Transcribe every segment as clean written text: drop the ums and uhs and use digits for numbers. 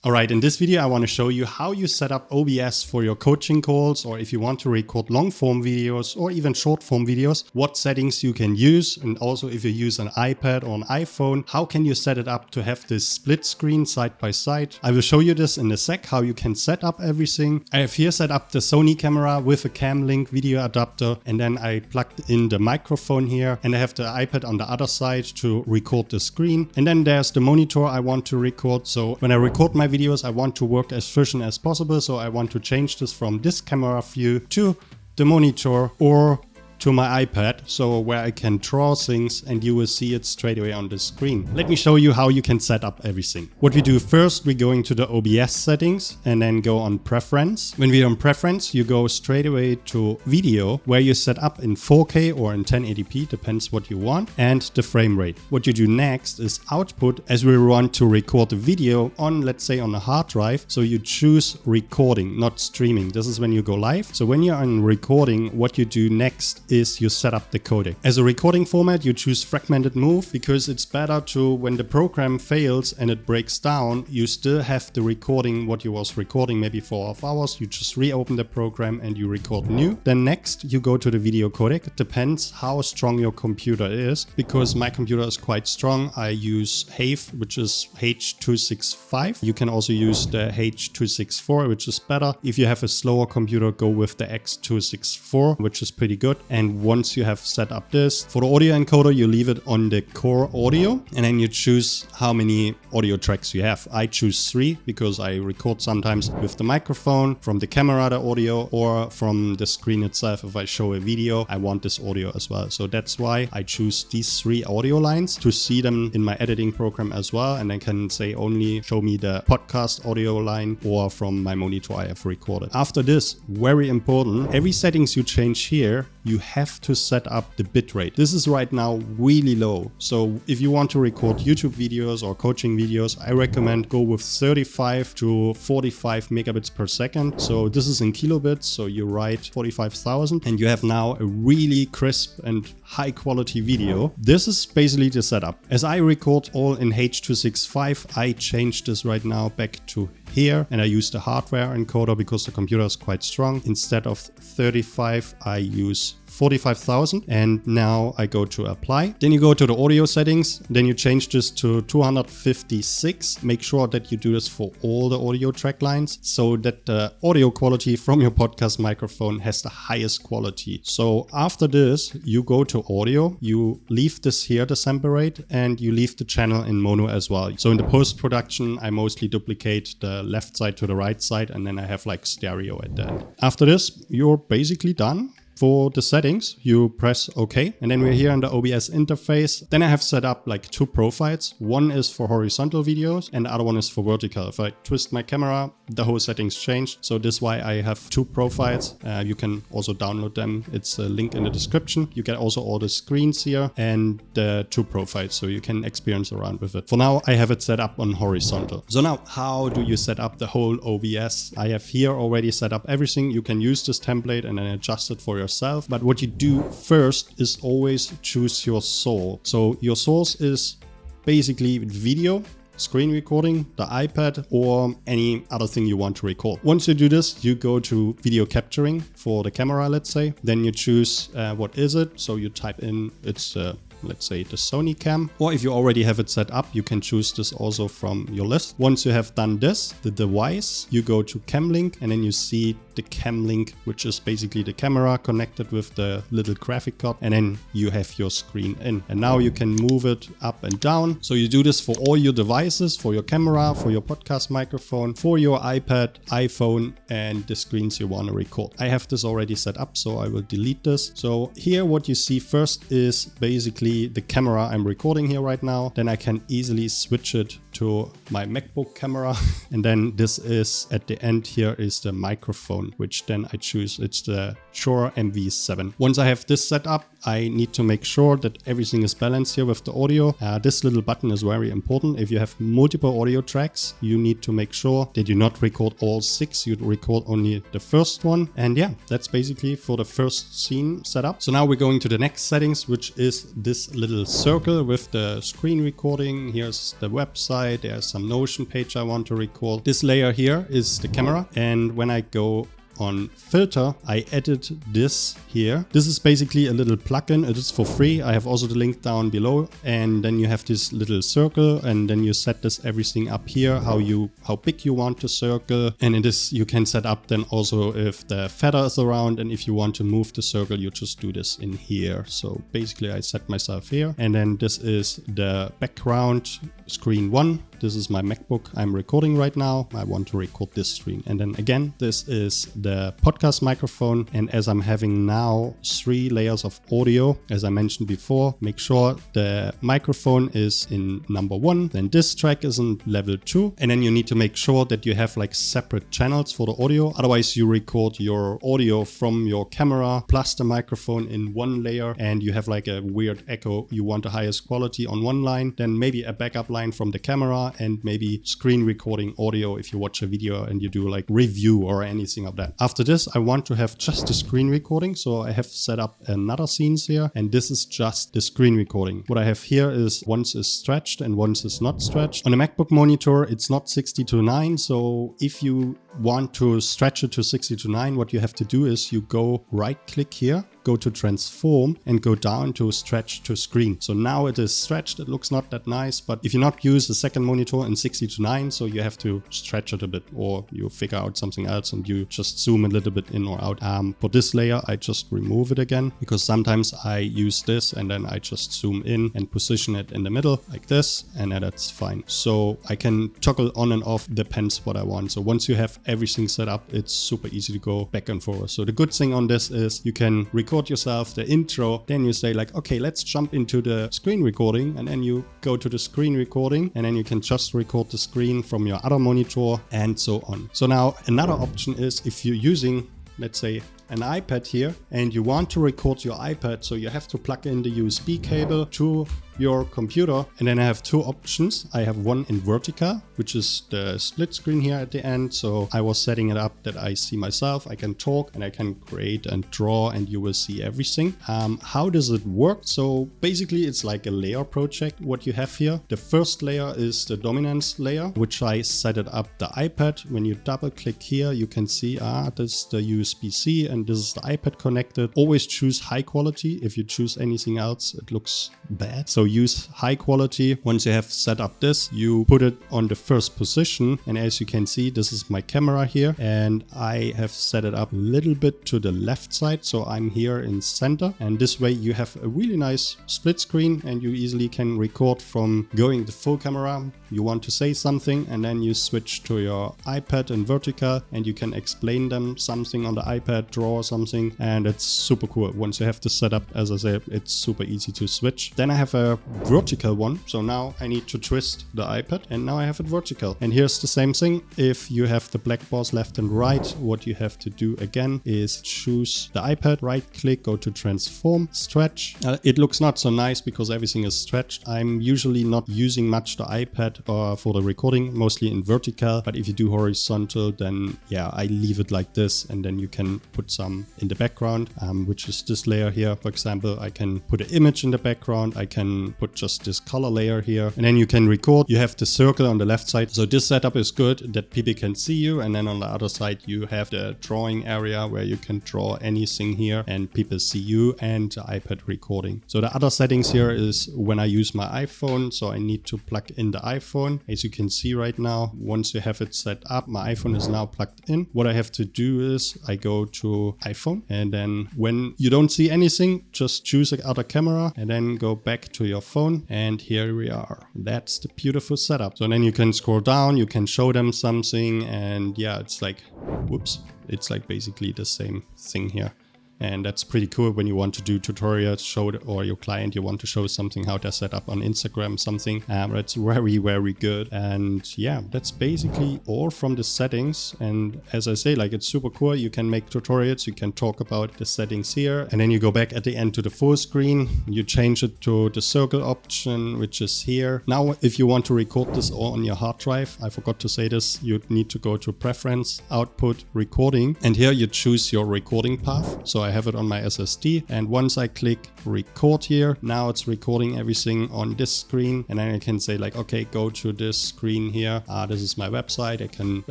Alright, in this video I want to show you how you set up OBS for your coaching calls, or if you want to record long form videos or even short form videos, what settings you can use, and also if you use an iPad or an iPhone, how can you set it up to have this split screen side by side. I will show you this in a sec, how you can set up everything. I have here set up the Sony camera with a cam link video adapter, and then I plugged in the microphone here, and I have the iPad on the other side to record the screen. And then there's the monitor I want to record. So when I record my videos, I want to work as efficient as possible. So I want to change this from this camera view to the monitor or to my iPad, so where I can draw things and you will see it straight away on the screen. Let me show you how you can set up everything. What we do first, we go into the OBS settings and then go on preference. When we're on preference, you go straight away to video, where you set up in 4K or in 1080p, depends what you want, and the frame rate. What you do next is output, as we want to record the video on, let's say, on a hard drive. So you choose recording, not streaming. This is when you go live. So when you're on recording, what you do next is you set up the codec. As a recording format, you choose fragmented move, because it's better to, when the program fails and it breaks down, you still have the recording what you was recording maybe for hours. You just reopen the program and you record new. Then next you go to the video codec. It depends how strong your computer is, because my computer is quite strong. I use HAVE, which is H265. You can also use the H264, which is better. If you have a slower computer, go with the X264, which is pretty good. And once you have set up this, for the audio encoder, you leave it on the core audio, and then you choose how many audio tracks you have. I choose 3 because I record sometimes with the microphone, from the camera, the audio, or from the screen itself. If I show a video, I want this audio as well. So that's why I choose these 3 audio lines to see them in my editing program as well. And I can say only show me the podcast audio line or from my monitor I have recorded. After this, very important, every settings you change here, you have to set up the bitrate. This is right now really low. So if you want to record YouTube videos or coaching videos, I recommend go with 35 to 45 megabits per second. So this is in kilobits. So you write 45,000 and you have now a really crisp and high quality video. This is basically the setup. As I record all in H265, I changed this right now back to here, and I use the hardware encoder because the computer is quite strong. Instead of 35, I use 45,000, and now I go to apply. Then you go to the audio settings, then you change this to 256. Make sure that you do this for all the audio track lines so that the audio quality from your podcast microphone has the highest quality. So after this, you go to audio, you leave this here, the sample rate, and you leave the channel in mono as well. So in the post-production, I mostly duplicate the left side to the right side, and then I have like stereo at the end. After this, you're basically done. For the settings, you press OK, and then we're here in the OBS interface. Then I have set up like 2 profiles. One is for horizontal videos and the other one is for vertical. If I twist my camera, the whole settings change. So this is why I have 2 profiles. You can also download them. It's a link in the description. You get also all the screens here and the 2 profiles, so you can experience around with it. For now, I have it set up on horizontal. So now, how do you set up the whole OBS? I have here already set up everything. You can use this template and then adjust it for yourself. But what you do first is always choose your source. So your source is basically video, screen recording, the iPad, or any other thing you want to record. Once you do this, you go to video capturing for the camera, let's say. Then you choose what is it. So you type in, it's let's say the Sony cam, or if you already have it set up, you can choose this also from your list. Once you have done this, the device, you go to cam link, and then you see the cam link, which is basically the camera connected with the little graphic card, and then you have your screen in. And now you can move it up and down. So you do this for all your devices, for your camera, for your podcast microphone, for your iPad, iPhone, and the screens you want to record. I have this already set up, so I will delete this. So here what you see first is basically the camera I'm recording here right now. Then I can easily switch it to my MacBook camera. And then this is at the end here is the microphone, which then I choose. It's the Shure MV7. Once I have this set up, I need to make sure that everything is balanced here with the audio. This little button is very important. If you have multiple audio tracks, you need to make sure that you not record all 6. You record only the first one. And yeah, that's basically for the first scene setup. So now we're going to the next settings, which is this little circle with the screen recording. Here's the website. website, there's some Notion page I want to record. This layer here is the camera, and when I go on filter, I added this here. This is basically a little plugin. It is for free. I have also the link down below, and then you have this little circle, and then you set this everything up here, how big you want the circle, and in this you can set up then also if the feather is around, and if you want to move the circle, you just do this in here. So basically I set myself here, and then this is the background screen 1. This is my MacBook I'm recording right now. I want to record this screen. And then again, this is the podcast microphone. And as I'm having now 3 layers of audio, as I mentioned before, make sure the microphone is in number 1. Then this track is in level 2. And then you need to make sure that you have like separate channels for the audio. Otherwise you record your audio from your camera plus the microphone in one layer, and you have like a weird echo. You want the highest quality on one line, then maybe a backup line from the camera, and maybe screen recording audio if you watch a video and you do like review or anything of that. After this, I want to have just the screen recording. So I have set up another scenes here, and this is just the screen recording. What I have here is once is stretched and once is not stretched. On a MacBook monitor, it's not 60:9. So if you want to stretch it to 60:9, what you have to do is you go right click here, go to transform, and go down to stretch to screen. So now it is stretched. It looks not that nice, but if you not use the second monitor in 60:9, so you have to stretch it a bit, or you figure out something else and you just zoom a little bit in or out. For this layer, I just remove it again, because sometimes I use this and then I just zoom in and position it in the middle like this, and then that's fine. So I can toggle on and off, depends what I want. So once you have everything set up, it's super easy to go back and forth. So the good thing on this is you can record yourself the intro, then you say like, okay, let's jump into the screen recording, and then you go to the screen recording, and then you can just record the screen from your other monitor and so on. So now another option is if you're using, let's say, an iPad here and you want to record your iPad, so you have to plug in the USB cable to your computer, and then I have 2 options. I have one in vertical, which is the split screen here at the end. So I was setting it up that I see myself, I can talk, and I can create and draw, and you will see everything. How does it work? So basically it's like a layer project what you have here. The first layer is the dominance layer, which I set it up the iPad. When you double click here, you can see this is the USB-C and this is the iPad connected. Always choose high quality. If you choose anything else, it looks bad. So use high quality. Once you have set up this, you put it on the first position, and as you can see, this is my camera here, and I have set it up a little bit to the left side, so I'm here in center, and this way you have a really nice split screen, and you easily can record from going the full camera. You want to say something, and then you switch to your iPad in vertical, and you can explain them something on the iPad, draw something, and it's super cool. Once you have this set up, as I said, it's super easy to switch. Then I have a vertical one, so now I need to twist the iPad, and now I have it vertical. And here's the same thing. If you have the black bars left and right, what you have to do again is choose the iPad, right click, go to transform, stretch. It looks not so nice because everything is stretched. I'm usually not using much the iPad for the recording, mostly in vertical, but if you do horizontal, then yeah, I leave it like this, and then you can put some in the background, which is this layer here. For example, I can put an image in the background, I can put just this color layer here, and then you can record. You have the circle on the left side, so this setup is good that people can see you, and then on the other side you have the drawing area where you can draw anything here and people see you, and the iPad recording. So the other settings here is when I use my iPhone, so I need to plug in the iPhone. As you can see right now, once you have it set up, my iPhone is now plugged in. What I have to do is I go to iPhone, and then when you don't see anything, just choose the other camera and then go back to your phone, and here we are. That's the beautiful setup. So then you can scroll down, you can show them something, and yeah, it's like, whoops, it's like basically the same thing here. And that's pretty cool when you want to do tutorials, show it, or your client, you want to show something, how to set up on Instagram something. That's very, very good. And yeah, that's basically all from the settings. And as I say, like, it's super cool. You can make tutorials, you can talk about the settings here, and then you go back at the end to the full screen. You change it to the circle option, which is here. Now, if you want to record this all on your hard drive, I forgot to say this, you need to go to Preference, Output, Recording. And here you choose your recording path. So I have it on my SSD. And once I click record here, now it's recording everything on this screen. And then I can say like, okay, go to this screen here. This is my website. I can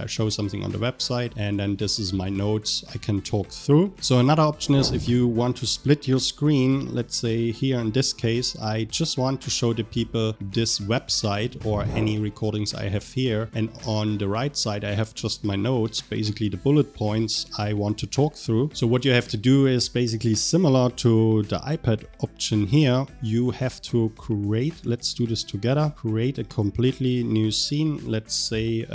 show something on the website. And then this is my notes I can talk through. So another option is if you want to split your screen, let's say here in this case, I just want to show the people this website or any recordings I have here. And on the right side, I have just my notes, basically the bullet points I want to talk through. So what you have to do is basically similar to the iPad option here. You have to create, let's do this together, create a completely new scene. Let's say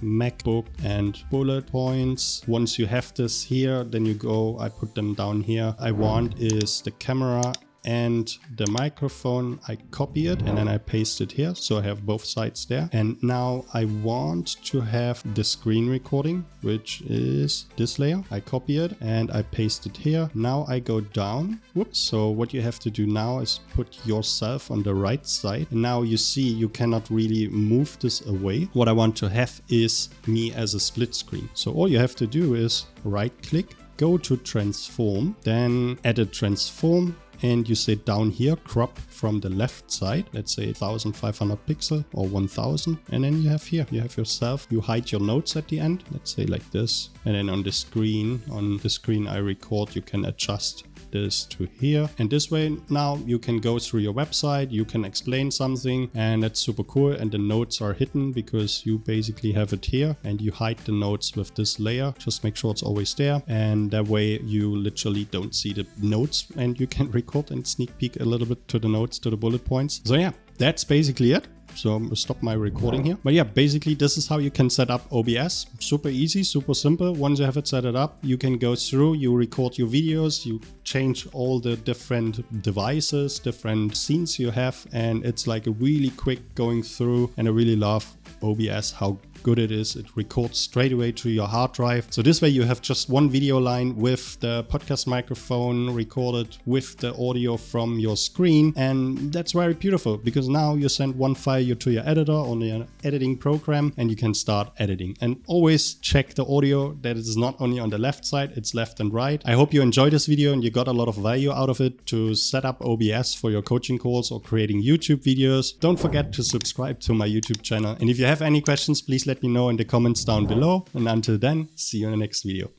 MacBook and bullet points. Once you have this here, then you go, I put them down here. I want is the camera and the microphone. I copy it and then I paste it here. So I have both sides there. And now I want to have the screen recording, which is this layer. I copy it and I paste it here. Now I go down. Whoops. So what you have to do now is put yourself on the right side. And now you see you cannot really move this away. What I want to have is me as a split screen. So all you have to do is right click, go to transform, then edit transform. And you say down here, crop from the left side, let's say 1500 pixel or 1000. And then you have here, you have yourself, you hide your notes at the end, let's say like this. And then on the screen I record, you can adjust this to here. And this way now you can go through your website, you can explain something, and that's super cool. And the notes are hidden because you basically have it here and you hide the notes with this layer. Just make sure it's always there. And that way you literally don't see the notes and you can record and sneak peek a little bit to the notes, to the bullet points. So yeah, that's basically it. So I'm gonna stop my recording here. But yeah, basically this is how you can set up OBS. Super easy, super simple. Once you have it set it up, you can go through, you record your videos, you change all the different devices, different scenes you have. And it's like a really quick going through. And I really love OBS, how good it is. It records straight away to your hard drive. So this way you have just one video line with the podcast microphone recorded with the audio from your screen. And that's very beautiful because now you send one file to your editor on your editing program and you can start editing. And always check the audio that it is not only on the left side, it's left and right. I hope you enjoyed this video and you got a lot of value out of it to set up OBS for your coaching calls or creating YouTube videos. Don't forget to subscribe to my YouTube channel. And if you have any questions, please let me know in the comments down below. And until then, see you in the next video.